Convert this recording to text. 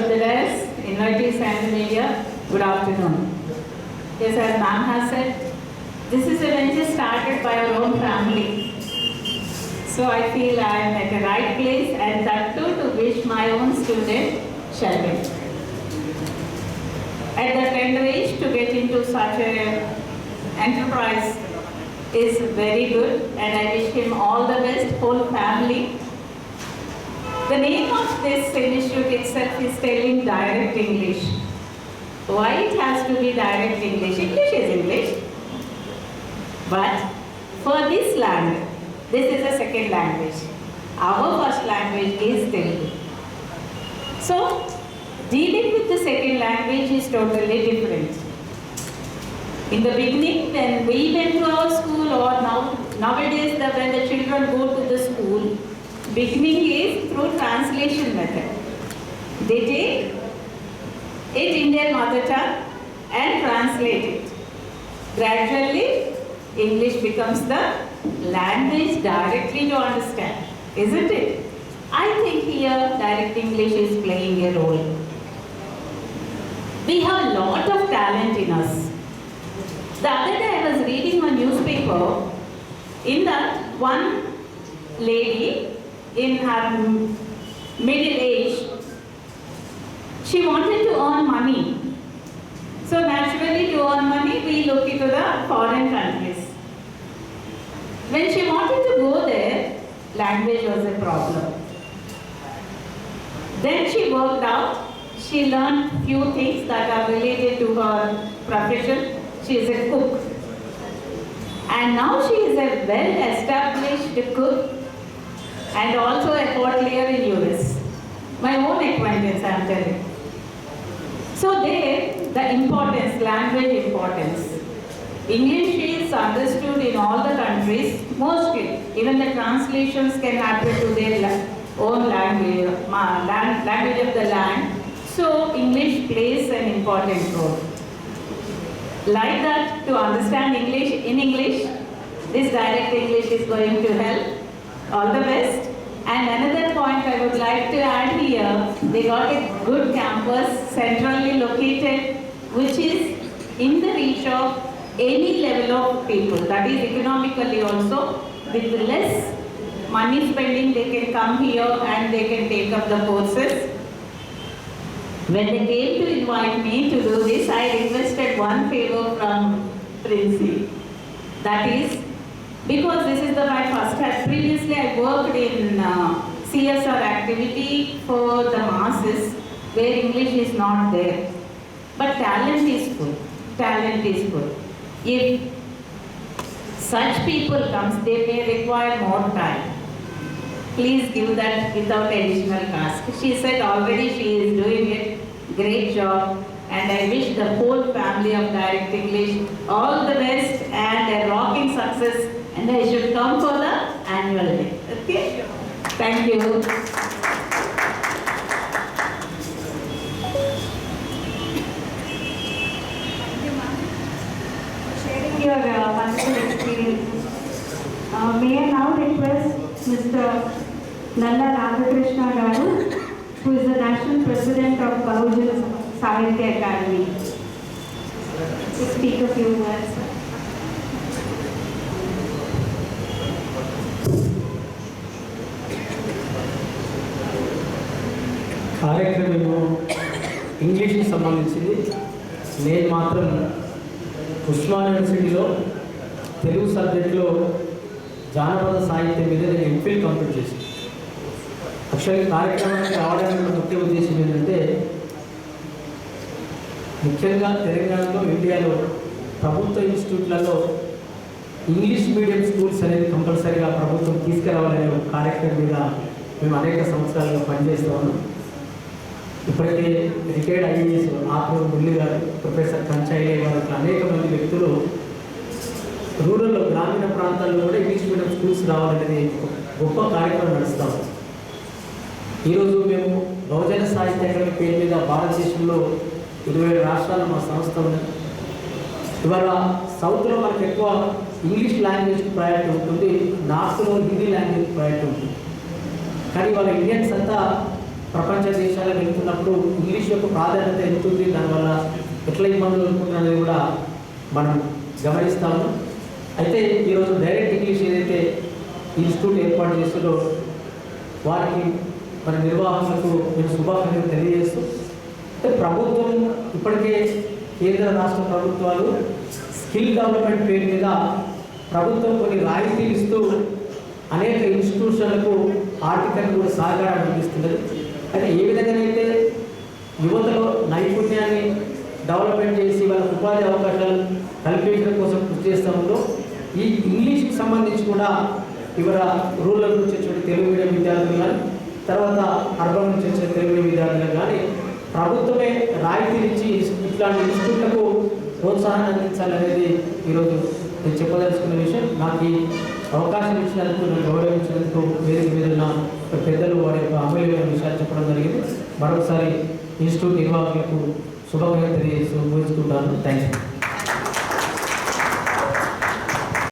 of the desk, invitees and media, good afternoon. Yes, as ma'am has said, this is a venture started by our own family. So I feel I am at the right place, and that too to wish my own student, Sharvin, at the tender age to get into such a enterprise is very good, and I wish him all the best, whole family. The name of this institute itself is telling direct English. Why it has to be direct English? English is English. But for this land, this is a second language. Our first language is Telugu. So, dealing with the second language is totally different. In the beginning, when we went to our school, or nowadays when the children go to the school, beginning is through translation method. They take it in their mother tongue and translate it. Gradually, English becomes the language directly to understand, isn't it? I think here direct English is playing a role. We have a lot of talent in us. The other day I was reading a newspaper. In that, one lady in her middle age, she wanted to earn money. So naturally, to earn money, we look into the foreign countries. When she wanted to go there, language was a problem. Then she worked out. She learned few things that are related to her profession. She is a cook. And now she is a well-established cook and also a hotelier in US. My own acquaintance, I am telling. So there, the importance, language importance. English is understood in all the countries, mostly. Even the translations can happen to their own language, language of the land. So English plays an important role. Like that, to understand English in English, this direct English is going to help. All the best. And another point I would like to add here, they got a good campus, centrally located, which is in the reach of any level of people, that is economically also. With less money spending, they can come here and they can take up the courses. When they came to invite me to do this, I requested one favor from Princey. That is, because this is my first time. Previously, I worked in CSR activity for the masses, where English is not there. But talent is good. Talent is good. If such people comes, they may require more time. Please give that without additional cost. She said already she is doing it. Great job. And I wish the whole family of Direct English all the best and a rocking success. And I should come for the annual day. Okay? Thank you. Sharing your wonderful experience. May I now request Mr. Nalla Ramakrishna Garu, who is the National President of Bahujan Sahitya Academy, to speak a few words. కార్యక్రమము ఇంగ్లీష్కి సంబంధించింది. నేను మాత్రం ఉస్మానియా యూనివర్సిటీలో తెలుగు సబ్జెక్టులో జానపద సాహిత్యం మీద నేను ఎంఫిల్ కంప్లీట్ చేశాను. యాక్చువల్గా కార్యక్రమానికి రావడానికి ముఖ్య ఉద్దేశం ఏంటంటే, ముఖ్యంగా తెలంగాణలో, ఇండియాలో ప్రభుత్వ ఇన్స్టిట్యూట్లలో ఇంగ్లీష్ మీడియం స్కూల్స్ అనేది కంపల్సరీగా ప్రభుత్వం తీసుకురావాలనే ఒక కార్యక్రమం మీద మేము అనేక సంవత్సరాలుగా పనిచేస్తూ ఉన్నాం. ఇప్పటికే రిటైర్డ్ ఐఏఎస్ ఆత్మూరు మురళి గారు, ప్రొఫెసర్ కంచాయిలే గారు, అనేక మంది వ్యక్తులు రూరల్లో, గ్రామీణ ప్రాంతాల్లో కూడా ఇంగ్లీష్ మీడియం స్కూల్స్ రావాలనేది గొప్ప కార్యక్రమం నడుస్తాం. ఈరోజు మేము బహుజన సాహిత్య అకాడమీ పేరు మీద భారతదేశంలో 27 రాష్ట్రాల్లో మా సంస్థ ఉంది. ఇవాళ సౌత్లో మనకు ఎక్కువ ఇంగ్లీష్ లాంగ్వేజ్కి ప్రయారిటీ ఉంటుంది, నార్త్లో హిందీ లాంగ్వేజ్ ప్రయారిటీ ఉంటుంది. కానీ వాళ్ళ ఇండియన్స్ అంతా ప్రపంచ దేశాలకు వెళ్తున్నప్పుడు ఇంగ్లీష్ యొక్క ప్రాధాన్యత ఎంత ఉంది, దానివల్ల ఎట్లా ఇబ్బందులు ఎదుర్కొంటున్నది కూడా మనం గమనిస్తాము. అయితే ఈరోజు డైరెక్ట్ ఇంగ్లీష్ ఏదైతే ఇన్స్టిట్యూట్ ఏర్పాటు చేస్తుందో వారికి మన నిర్వాహకులకు నేను శుభాకాంక్షలు తెలియజేస్తూ, అంటే ప్రభుత్వం ఇప్పటికే కేంద్ర రాష్ట్ర ప్రభుత్వాలు స్కిల్ డెవలప్మెంట్ పేరు మీద ప్రభుత్వం కొన్ని రాయితీలు ఇస్తూ అనేక ఇన్స్టిట్యూషన్లకు ఆర్థికంగా కూడా సహకారం అందిస్తున్నది. అయితే ఏ విధంగానైతే యువతలో నైపుణ్యాన్ని డెవలప్మెంట్ చేసి వాళ్ళ ఉపాధి అవకాశాలు కల్పించడం కోసం కృషి చేస్తామో, ఈ ఇంగ్లీష్కి సంబంధించి కూడా ఇవాళ రూరల్ నుంచి వచ్చిన తెలుగు మీడియం విద్యార్థులు కానీ, తర్వాత అర్బన్ నుంచి వచ్చిన తెలుగు మీడియం విద్యార్థులు కానీ ప్రభుత్వమే రాయితీలు ఇచ్చి ఇట్లాంటి ఇన్స్టిట్యూట్లకు ప్రోత్సాహాన్ని అందించాలనేది ఈరోజు నేను చెప్పదలుచుకున్న విషయం. నాకు ఈ అవకాశం ఇచ్చినందుకు, నేను గౌరవించినందుకు వేదిక మీద ఉన్న పెద్దలు వారి యొక్క అమూల్యమైన విషయాలు చెప్పడం జరిగింది. మరొకసారి ఇన్స్టిట్యూట్ నిర్వాహకులకు శుభాకాంక్షలు తెలియజేస్తూ ముగించుకుంటాను. Thank you.